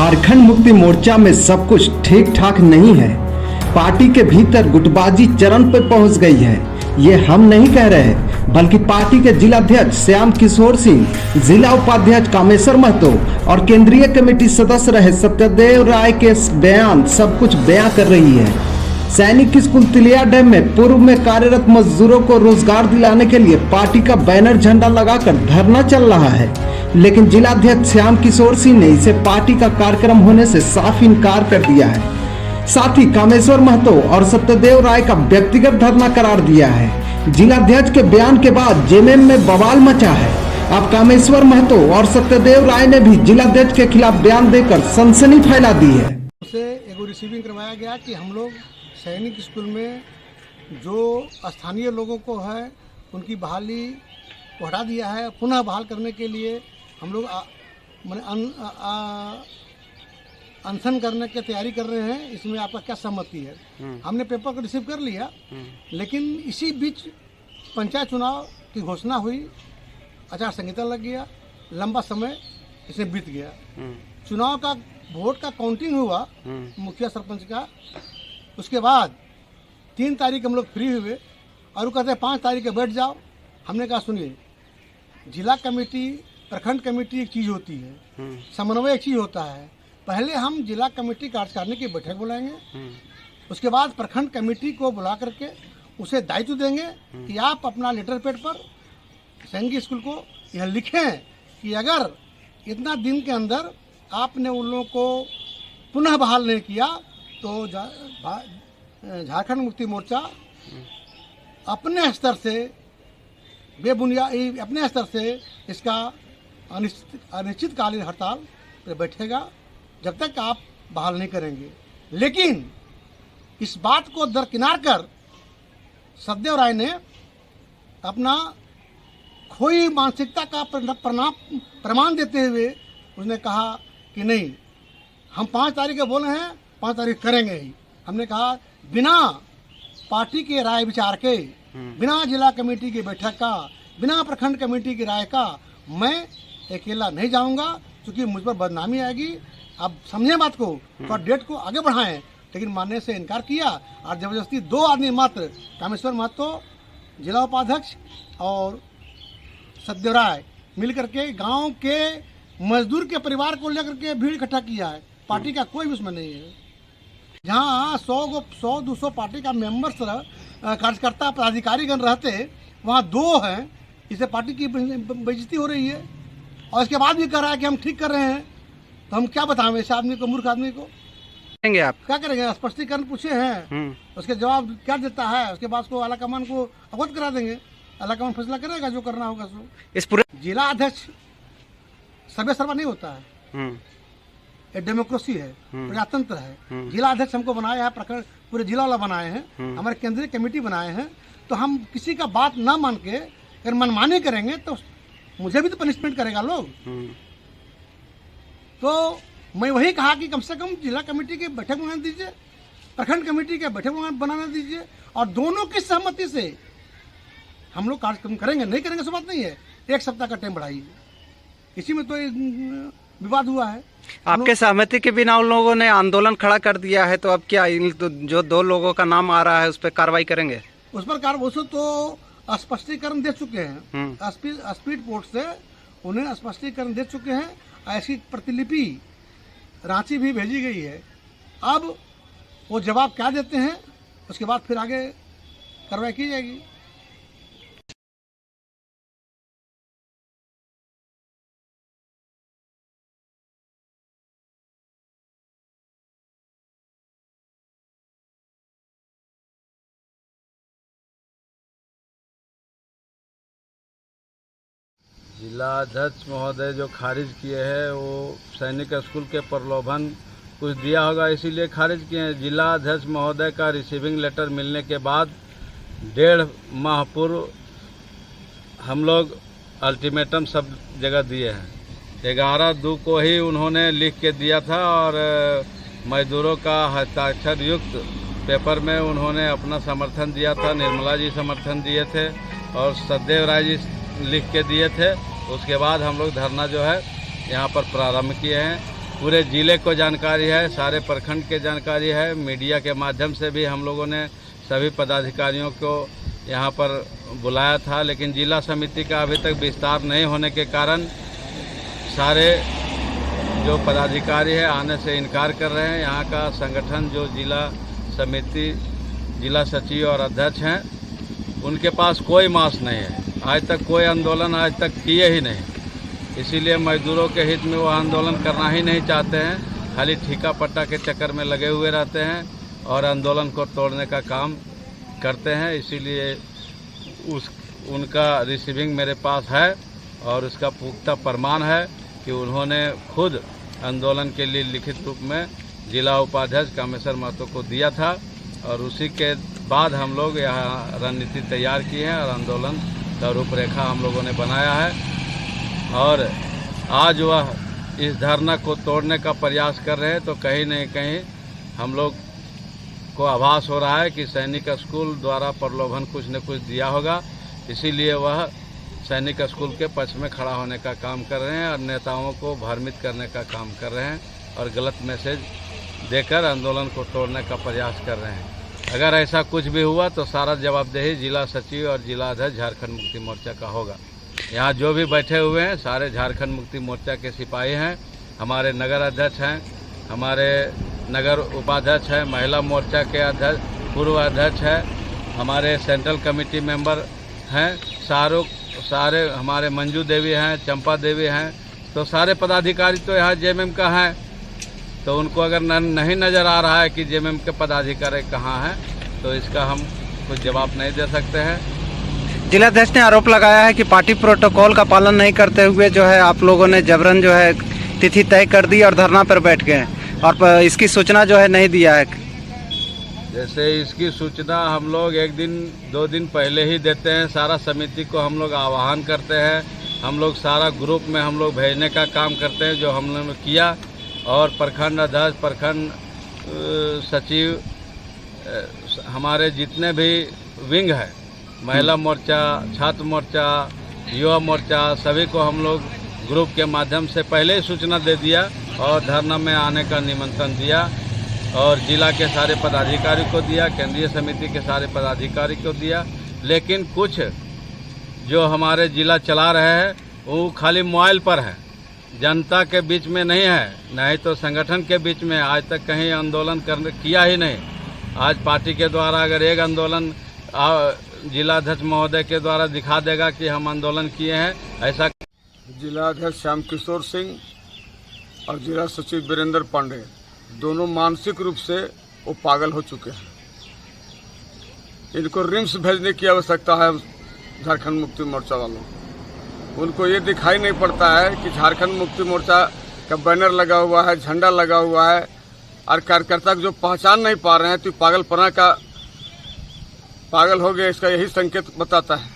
झारखंड मुक्ति मोर्चा में सब कुछ ठीक ठाक नहीं है। पार्टी के भीतर गुटबाजी चरम पर पहुंच गई है। ये हम नहीं कह रहे, बल्कि पार्टी के जिलाध्यक्ष श्याम किशोर सिंह, जिला उपाध्यक्ष कामेश्वर महतो और केंद्रीय कमेटी सदस्य रहे सत्यदेव राय के बयान सब कुछ बयां कर रही है। सैनिक स्कूल तिलिया डैम में पूर्व में कार्यरत मजदूरों को रोजगार दिलाने के लिए पार्टी का बैनर झंडा लगाकर धरना चल रहा है, लेकिन जिलाध्यक्ष श्याम किशोर सिंह ने इसे पार्टी का कार्यक्रम होने से साफ इनकार कर दिया है। साथ ही कामेश्वर महतो और सत्यदेव राय का व्यक्तिगत धरना करार दिया है। जिलाध्यक्ष के बयान के बाद जेएमएम में बवाल मचा है। अब कामेश्वर महतो और सत्यदेव राय ने भी जिलाध्यक्ष के खिलाफ बयान देकर सनसनी फैला दी है। उसे एगो रिसीविंग करवाया गया कि हम लोग सैनिक स्कूल में जो स्थानीय लोगों को है उनकी बहाली को हटा दिया है। पुनः बहाल करने के लिए हम लोग अनशन करने की तैयारी कर रहे हैं। इसमें आपका क्या सहमति है? हमने पेपर को रिसीव कर लिया, लेकिन इसी बीच पंचायत चुनाव की घोषणा हुई, आचार संहिता लग गया, लंबा समय इसमें बीत गया। चुनाव का वोट का काउंटिंग हुआ मुखिया सरपंच का, उसके बाद 3 तारीख हम लोग फ्री हुए और वो कहते हैं 5 तारीख के बैठ जाओ। हमने कहा सुनिए, जिला कमेटी प्रखंड कमेटी एक चीज़ होती है, समन्वय एक चीज़ होता है। पहले हम जिला कमेटी कार्यकारिणी की बैठक बुलाएंगे, उसके बाद प्रखंड कमेटी को बुला करके उसे दायित्व देंगे कि आप अपना लेटर पैड पर सैनिक स्कूल को यह लिखें कि अगर इतना दिन के अंदर आपने उन लोगों को पुनः बहाल नहीं किया तो झारखंड मुक्ति मोर्चा अपने स्तर से बेबुनियादी अपने स्तर से इसका अनिश्चितकालीन हड़ताल पर बैठेगा जब तक आप बहाल नहीं करेंगे। लेकिन इस बात को दरकिनार कर सत्यदेव राय ने अपना खोई मानसिकता का प्रमाण देते हुए उसने कहा कि नहीं, हम 5 तारीख के बोले हैं, 5 तारीख करेंगे ही। हमने कहा बिना पार्टी के राय विचार के, बिना जिला कमेटी की बैठक का, बिना प्रखंड कमेटी की राय का मैं अकेला नहीं जाऊंगा, क्योंकि मुझ पर बदनामी आएगी। अब समझें बात को, तो डेट को आगे बढ़ाएं, लेकिन मानने से इनकार किया और जबरदस्ती 2 आदमी मात्र, कामेश्वर महतो जिला उपाध्यक्ष और सत्यदेव राय मिल करके गाँव के मजदूर के परिवार को लेकर के भीड़ इकट्ठा किया है। पार्टी का कोई उसमें नहीं है। जहाँ 100-200 पार्टी का मेंबर्स कार्यकर्ता पदाधिकारीगण रहते, वहाँ 2 हैं। इससे पार्टी की बेइज्जती हो रही है और इसके बाद भी कह रहा है कि हम ठीक कर रहे हैं। तो हम क्या बताएं ऐसे आदमी को, मूर्ख आदमी को? करेंगे आप क्या करेंगे? स्पष्टीकरण पूछे हैं, उसके जवाब क्या देता है, उसके बाद उसको आलाकमान को अवगत करा देंगे। आलाकमान फैसला करेगा जो करना होगा। सो इस पूरे जिला अध्यक्ष सर्वे सर्वा नहीं होता है। ये डेमोक्रेसी है, प्रजातंत्र है। जिला अध्यक्ष हमको बनाया है, प्रखंड पूरे जिला वाला बनाए हैं, हमारे केंद्रीय कमेटी बनाए हैं। तो हम किसी का बात ना मान के अगर मनमानी करेंगे तो मुझे भी तो पनिशमेंट करेगा लोग। तो मैं वही कहा कि कम से कम जिला कमेटी की बैठक बनाने दीजिए, प्रखंड कमेटी की बैठक बनाने दीजिए और दोनों की सहमति से हम लोग कार्यक्रम करेंगे। नहीं करेंगे सो बात नहीं है, 1 सप्ताह का टाइम बढ़ाइए। इसी में तो विवाद हुआ है। आपके सहमति के बिना उन लोगों ने आंदोलन खड़ा कर दिया है, तो अब क्या जो 2 लोगों का नाम आ रहा है उस पर कार्रवाई करेंगे? उस पर कार्रवाई तो स्पष्टीकरण दे चुके हैं। स्पीड पोस्ट से उन्हें स्पष्टीकरण दे चुके हैं। ऐसी प्रतिलिपि रांची भी भेजी गई है। अब वो जवाब क्या देते हैं, उसके बाद फिर आगे कार्रवाई की जाएगी। जिलाध्यक्ष महोदय जो खारिज किए हैं वो सैनिक स्कूल के प्रलोभन कुछ दिया होगा, इसीलिए खारिज किए हैं। जिलाध्यक्ष महोदय का रिसीविंग लेटर मिलने के बाद 1.5 माह पूर्व हम लोग अल्टीमेटम सब जगह दिए हैं। 11/2 को ही उन्होंने लिख के दिया था और मजदूरों का हस्ताक्षर युक्त पेपर में उन्होंने अपना समर्थन दिया था। निर्मला जी समर्थन दिए थे और सत्यदेव राय जी लिख के दिए थे। उसके बाद हम लोग धरना जो है यहाँ पर प्रारंभ किए हैं। पूरे ज़िले को जानकारी है, सारे प्रखंड के जानकारी है। मीडिया के माध्यम से भी हम लोगों ने सभी पदाधिकारियों को यहाँ पर बुलाया था, लेकिन जिला समिति का अभी तक विस्तार नहीं होने के कारण सारे जो पदाधिकारी है आने से इनकार कर रहे हैं। यहाँ का संगठन जो जिला समिति, जिला सचिव और अध्यक्ष हैं, उनके पास कोई मांस नहीं है। आज तक कोई आंदोलन आज तक किए ही नहीं, इसीलिए मजदूरों के हित में वो आंदोलन करना ही नहीं चाहते हैं। खाली ठेका पट्टा के चक्कर में लगे हुए रहते हैं और आंदोलन को तोड़ने का काम करते हैं। इसीलिए उनका रिसीविंग मेरे पास है और उसका पुख्ता प्रमाण है कि उन्होंने खुद आंदोलन के लिए लिखित रूप में जिला उपाध्यक्ष कामेश्वर महतो को दिया था और उसी के बाद हम लोग यहाँ रणनीति तैयार की है और आंदोलन का रूपरेखा हम लोगों ने बनाया है। और आज वह इस धरना को तोड़ने का प्रयास कर रहे हैं, तो कहीं न कहीं हम लोग को आभास हो रहा है कि सैनिक स्कूल द्वारा प्रलोभन कुछ न कुछ दिया होगा, इसीलिए वह सैनिक स्कूल के पक्ष में खड़ा होने का काम कर रहे हैं और नेताओं को भ्रमित करने का काम कर रहे हैं और गलत मैसेज देकर आंदोलन को तोड़ने का प्रयास कर रहे हैं। अगर ऐसा कुछ भी हुआ तो सारा जवाबदेही जिला सचिव और जिला अध्यक्ष झारखंड मुक्ति मोर्चा का होगा। यहाँ जो भी बैठे हुए हैं सारे झारखंड मुक्ति मोर्चा के सिपाही हैं, हमारे नगर अध्यक्ष हैं, हमारे नगर उपाध्यक्ष हैं, महिला मोर्चा के अध्यक्ष पूर्व अध्यक्ष है, हमारे सेंट्रल कमेटी मेंबर हैं, सारे हमारे मंजू देवी हैं, चंपा देवी हैं, तो सारे पदाधिकारी तो यहाँ जेएमएम का हैं। तो उनको अगर नहीं नज़र आ रहा है कि जेएमएम के पदाधिकारी कहाँ हैं, तो इसका हम कुछ जवाब नहीं दे सकते हैं। जिलाध्यक्ष ने आरोप लगाया है कि पार्टी प्रोटोकॉल का पालन नहीं करते हुए जो है आप लोगों ने जबरन जो है तिथि तय कर दी और धरना पर बैठ गए और इसकी सूचना जो है नहीं दिया है। जैसे इसकी सूचना हम लोग 1 दिन 2 दिन पहले ही देते हैं, सारा समिति को हम लोग आह्वान करते हैं, हम लोग सारा ग्रुप में हम लोग भेजने का काम करते हैं जो हम लोगों ने किया। और प्रखंड अध्यक्ष, प्रखंड सचिव, हमारे जितने भी विंग है, महिला मोर्चा, छात्र मोर्चा, युवा मोर्चा, सभी को हम लोग ग्रुप के माध्यम से पहले ही सूचना दे दिया और धरना में आने का निमंत्रण दिया और जिला के सारे पदाधिकारी को दिया, केंद्रीय समिति के सारे पदाधिकारी को दिया। लेकिन कुछ जो हमारे जिला चला रहे हैं वो खाली मोबाइल पर है, जनता के बीच में नहीं है, नहीं तो संगठन के बीच में। आज तक कहीं आंदोलन किया ही नहीं। आज पार्टी के द्वारा अगर एक आंदोलन जिलाध्यक्ष महोदय के द्वारा दिखा देगा कि हम आंदोलन किए हैं, ऐसा। जिलाध्यक्ष श्याम किशोर सिंह और जिला सचिव वीरेंद्र पांडे दोनों मानसिक रूप से वो पागल हो चुके हैं। इनको रिम्स भेजने की आवश्यकता है झारखंड मुक्ति मोर्चा वालों। उनको ये दिखाई नहीं पड़ता है कि झारखंड मुक्ति मोर्चा का बैनर लगा हुआ है, झंडा लगा हुआ है और कार्यकर्ता जो पहचान नहीं पा रहे हैं, तो पागलपना का पागल हो गया, इसका यही संकेत बताता है।